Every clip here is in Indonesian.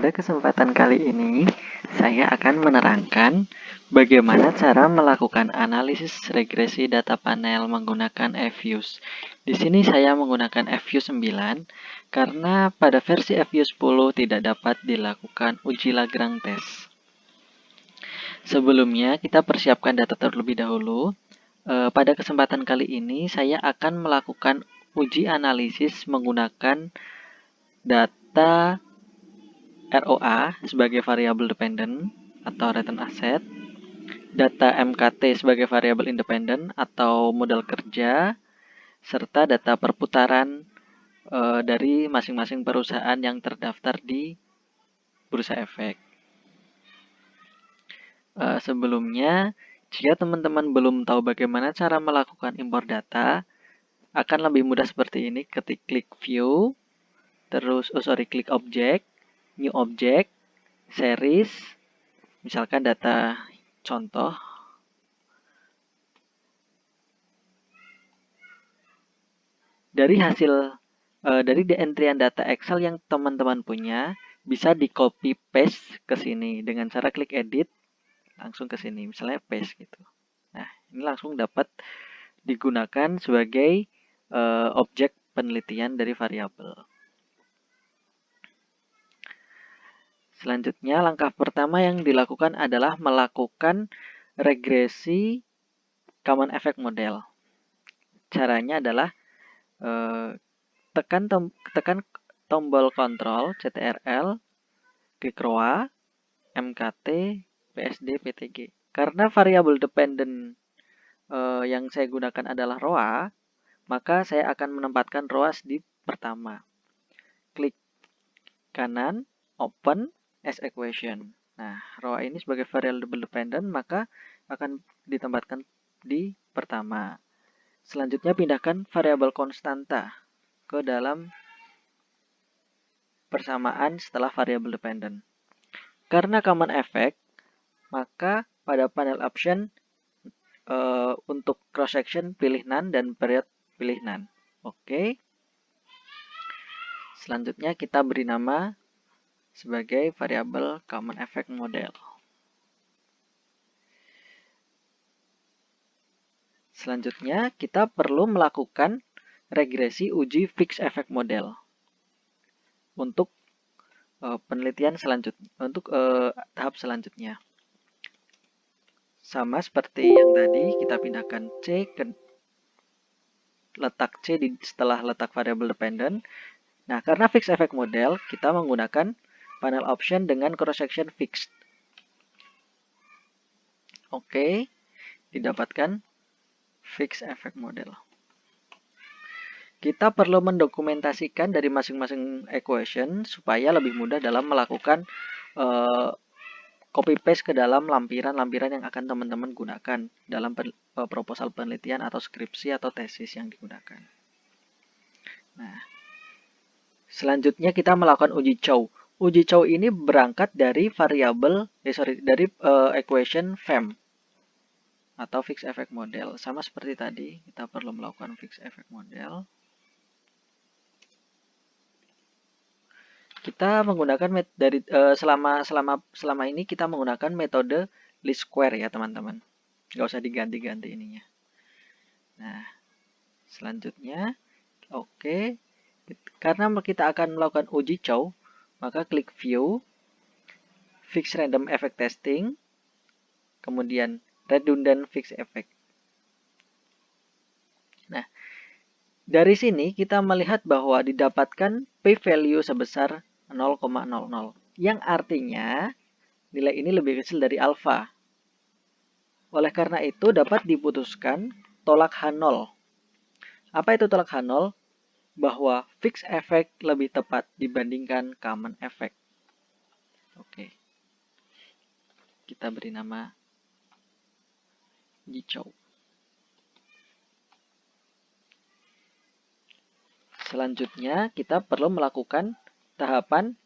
Pada kesempatan kali ini, saya akan menerangkan bagaimana cara melakukan analisis regresi data panel menggunakan FViews. Di sini saya menggunakan FView 9 karena pada versi FView 10 tidak dapat dilakukan uji Lagrange test. Sebelumnya, kita persiapkan data terlebih dahulu. Pada kesempatan kali ini, saya akan melakukan uji analisis menggunakan data ROA sebagai variabel dependent atau return asset, data MKT sebagai variabel independent atau modal kerja, serta data perputaran dari masing-masing perusahaan yang terdaftar di Bursa Efek. Sebelumnya, jika teman-teman belum tahu bagaimana cara melakukan impor data, akan lebih mudah seperti ini. Klik view, terus klik object, new object, series, misalkan data contoh. Dari entrian data Excel yang teman-teman punya, bisa di copy paste ke sini dengan cara klik edit, langsung ke sini, misalnya paste gitu. Nah, ini langsung dapat digunakan sebagai objek penelitian dari variabel. Selanjutnya, langkah pertama yang dilakukan adalah melakukan regresi common effect model. Caranya adalah tekan tombol kontrol CTRL, klik ROA, MKT, PSD, PTG. Karena variabel dependent yang saya gunakan adalah ROA, maka saya akan menempatkan ROAS di pertama. Klik kanan, open as equation. Nah, ROA ini sebagai variable dependent, maka akan ditempatkan di pertama. Selanjutnya, pindahkan variabel konstanta ke dalam persamaan setelah variabel dependent. Karena common effect, maka pada panel option untuk cross section pilih none dan period pilih none. Oke. Selanjutnya kita beri nama sebagai variabel common effect model. Selanjutnya kita perlu melakukan regresi uji fixed effect model untuk penelitian selanjutnya, untuk tahap selanjutnya. Sama seperti yang tadi, kita pindahkan C ke letak C setelah letak variabel dependent. Nah, karena fixed effect model, kita menggunakan panel option dengan cross section fixed. Oke, didapatkan fixed effect model. Kita perlu mendokumentasikan dari masing-masing equation supaya lebih mudah dalam melakukan copy paste ke dalam lampiran-lampiran yang akan teman-teman gunakan dalam proposal penelitian atau skripsi atau tesis yang digunakan. Nah, selanjutnya kita melakukan uji chow. Uji chow ini berangkat dari variabel equation FEM atau fixed effect model. Sama seperti tadi, kita perlu melakukan fixed effect model. Kita menggunakan selama ini kita menggunakan metode least square ya teman-teman. Nggak usah diganti-ganti ininya. Nah, selanjutnya, oke. Karena kita akan melakukan uji chow, maka klik view, fix random effect testing, kemudian redundant fixed effect. Nah, dari sini kita melihat bahwa didapatkan p-value sebesar 0,00, yang artinya nilai ini lebih kecil dari alfa. Oleh karena itu dapat diputuskan tolak H0. Apa itu tolak H0? Bahwa fixed effect lebih tepat dibandingkan common effect. Oke. Kita beri nama Jichow. Selanjutnya kita perlu melakukan tahapan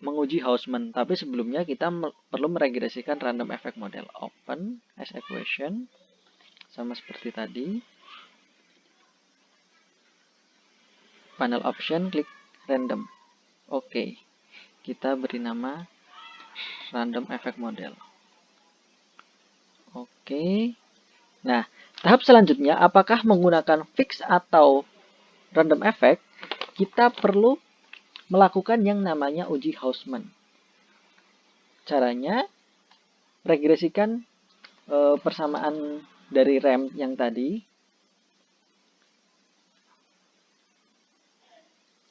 menguji Hausman, tapi sebelumnya kita perlu meregresikan random effect model. Open as equation, sama seperti tadi. Panel option, klik random. Oke. kita beri nama random effect model. Oke. Nah, tahap selanjutnya apakah menggunakan fix atau random effect? Kita perlu melakukan yang namanya uji Hausman. Caranya regresikan persamaan dari rem yang tadi.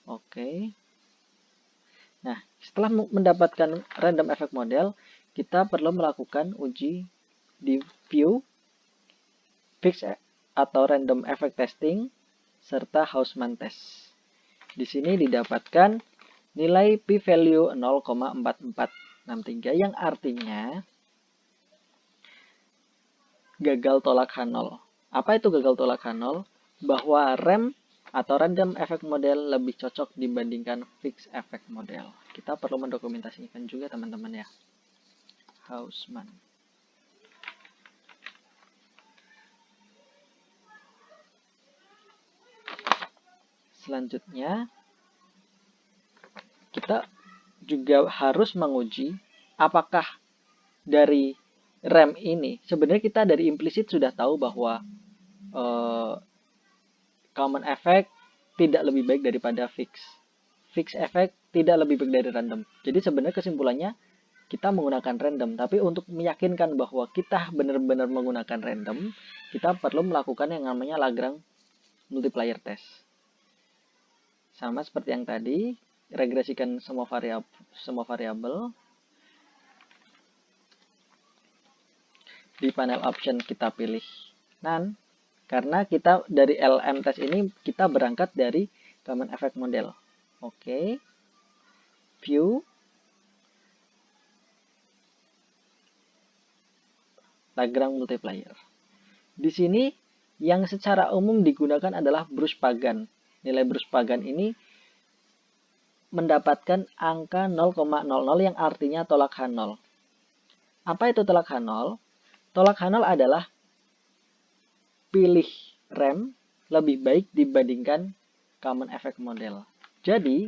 Oke. Nah, setelah mendapatkan random effect model, kita perlu melakukan uji di view, fix atau random effect testing, serta Hausman test. Di sini didapatkan nilai p-value 0,4463 yang artinya gagal tolak H0. Apa itu gagal tolak H0? Bahwa rem atau random effect model lebih cocok dibandingkan fixed effect model. Kita perlu mendokumentasikan juga teman-teman ya. Hausman. Selanjutnya, kita juga harus menguji apakah dari rem ini, sebenarnya kita dari implisit sudah tahu bahwa common effect tidak lebih baik daripada fix. Fix effect tidak lebih baik dari random. Jadi sebenarnya kesimpulannya kita menggunakan random. Tapi untuk meyakinkan bahwa kita benar-benar menggunakan random, kita perlu melakukan yang namanya Lagrange multiplier test. Sama seperti yang tadi, regresikan semua variabel. Di panel option kita pilih none. Karena kita dari LM test ini kita berangkat dari common effect model. Oke. View. Lagrange multiplier. Di sini yang secara umum digunakan adalah Bruce-Pagan. Nilai Bruce-Pagan ini mendapatkan angka 0,00 yang artinya tolak H0. Apa itu tolak H0? Tolak H0 adalah pilih rem lebih baik dibandingkan common effect model. Jadi,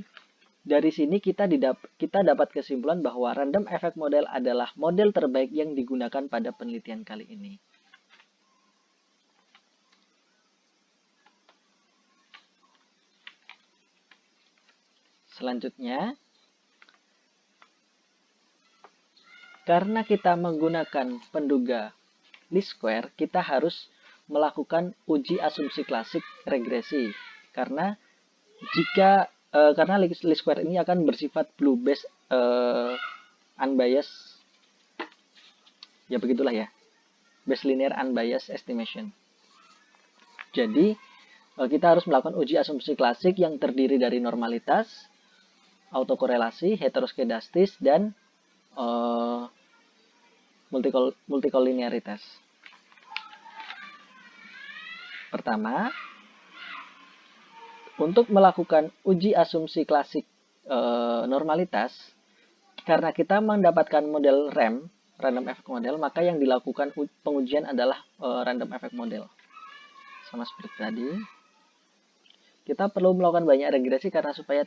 dari sini kita dapat kesimpulan bahwa random effect model adalah model terbaik yang digunakan pada penelitian kali ini. Selanjutnya, karena kita menggunakan penduga least square, kita harus melakukan uji asumsi klasik regresi. Karena least square ini akan bersifat blue based unbiased, ya begitulah ya, based linear unbiased estimation. Jadi kita harus melakukan uji asumsi klasik yang terdiri dari normalitas, autokorelasi, heteroskedastis, dan multikoliniaritas. Pertama, untuk melakukan uji asumsi klasik normalitas, karena kita mendapatkan model random effect model, maka yang dilakukan pengujian adalah random effect model. Sama seperti tadi, kita perlu melakukan banyak regresi karena supaya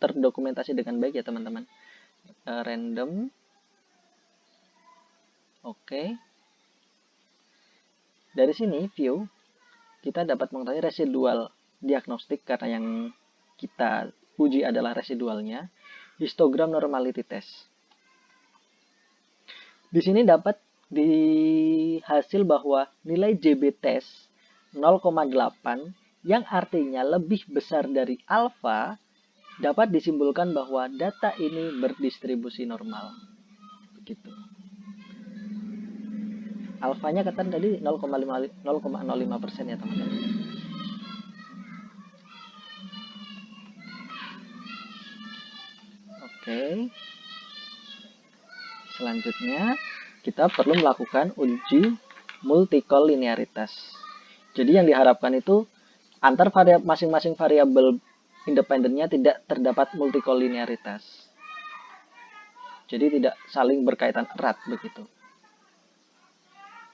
terdokumentasi dengan baik ya teman-teman. Random, oke. Dari sini view kita dapat mengetahui residual diagnostik karena yang kita uji adalah residualnya. Histogram normality test. Di sini dapat dihasil bahwa nilai JB test 0,8 yang artinya lebih besar dari alfa dapat disimpulkan bahwa data ini berdistribusi normal. Begitu. Alfanya kata tadi 0,05% ya teman-teman. Oke. Selanjutnya kita perlu melakukan uji multikoliniaritas. Jadi yang diharapkan itu antar masing-masing variabel independennya tidak terdapat multikoliniaritas. Jadi tidak saling berkaitan erat begitu.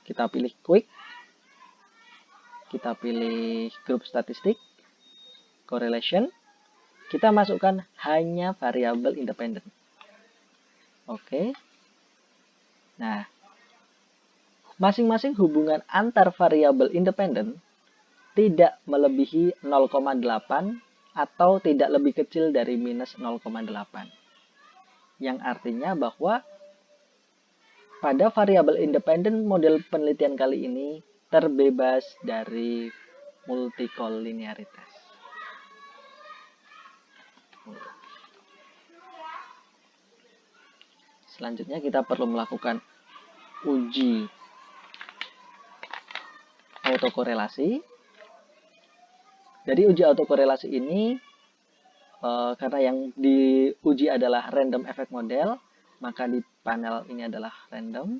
Kita pilih quick, kita pilih group statistik, correlation, kita masukkan hanya variabel independen. Oke. Nah, masing-masing hubungan antar variabel independen tidak melebihi 0,8 atau tidak lebih kecil dari minus 0,8. Yang artinya bahwa pada variabel independen model penelitian kali ini terbebas dari multikoliniaritas. Selanjutnya kita perlu melakukan uji autokorelasi. Dari uji autokorelasi ini, karena yang diuji adalah random effect model, maka di panel ini adalah random.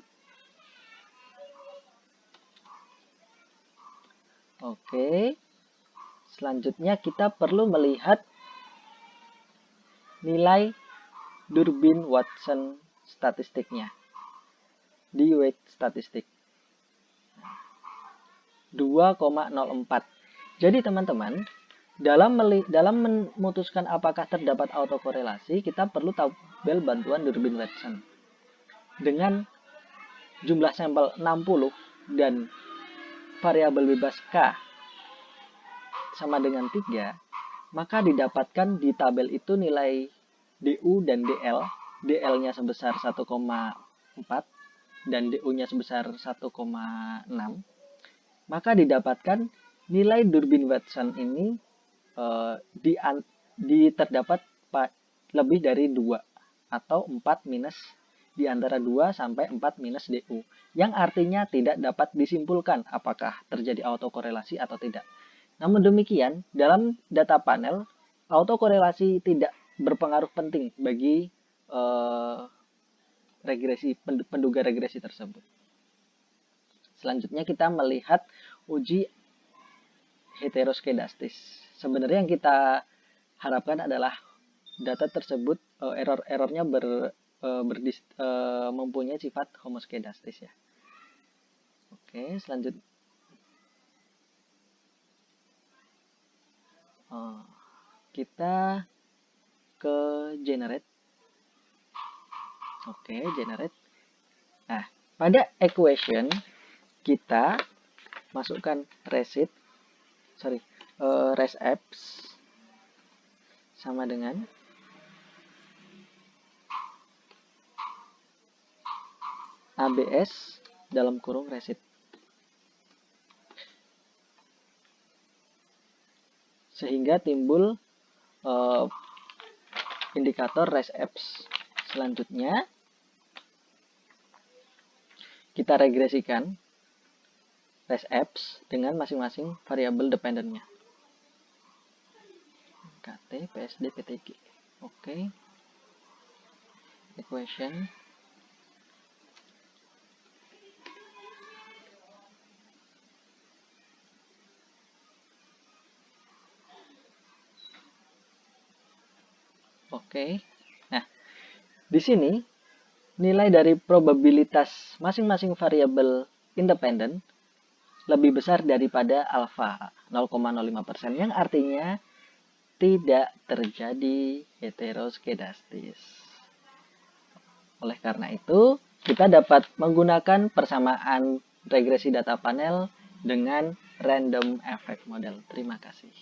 Oke. Selanjutnya kita perlu melihat nilai Durbin-Watson statistiknya di weight statistik. 2,04. Jadi teman-teman, dalam memutuskan apakah terdapat autokorelasi, kita perlu tabel bantuan Durbin-Watson. Dengan jumlah sampel 60 dan variabel bebas K sama dengan 3, maka didapatkan di tabel itu nilai DU dan DL. DL-nya sebesar 1,4 dan DU-nya sebesar 1,6. Maka didapatkan nilai Durbin-Watson ini terdapat lebih dari 2 atau 4 minus di antara 2 sampai 4 minus DU, yang artinya tidak dapat disimpulkan apakah terjadi autokorelasi atau tidak. Namun demikian, dalam data panel, autokorelasi tidak berpengaruh penting bagi penduga regresi tersebut. Selanjutnya kita melihat uji heteroskedastis. Sebenarnya yang kita harapkan adalah data tersebut errornya mempunyai sifat homoskedastis ya. Oke, selanjutnya kita ke generate. Oke, generate. Nah, pada equation kita masukkan resapps sama dengan ABS dalam kurung resit. Sehingga timbul indikator resapps. Selanjutnya kita regresikan resapps dengan masing-masing variabel dependennya. KT, PSD, PTG. Oke. Equation. Oke. Nah, di sini nilai dari probabilitas masing-masing variabel independen lebih besar daripada alfa 0,05%, yang artinya tidak terjadi heteroskedastis. Oleh karena itu, kita dapat menggunakan persamaan regresi data panel dengan random effect model. Terima kasih.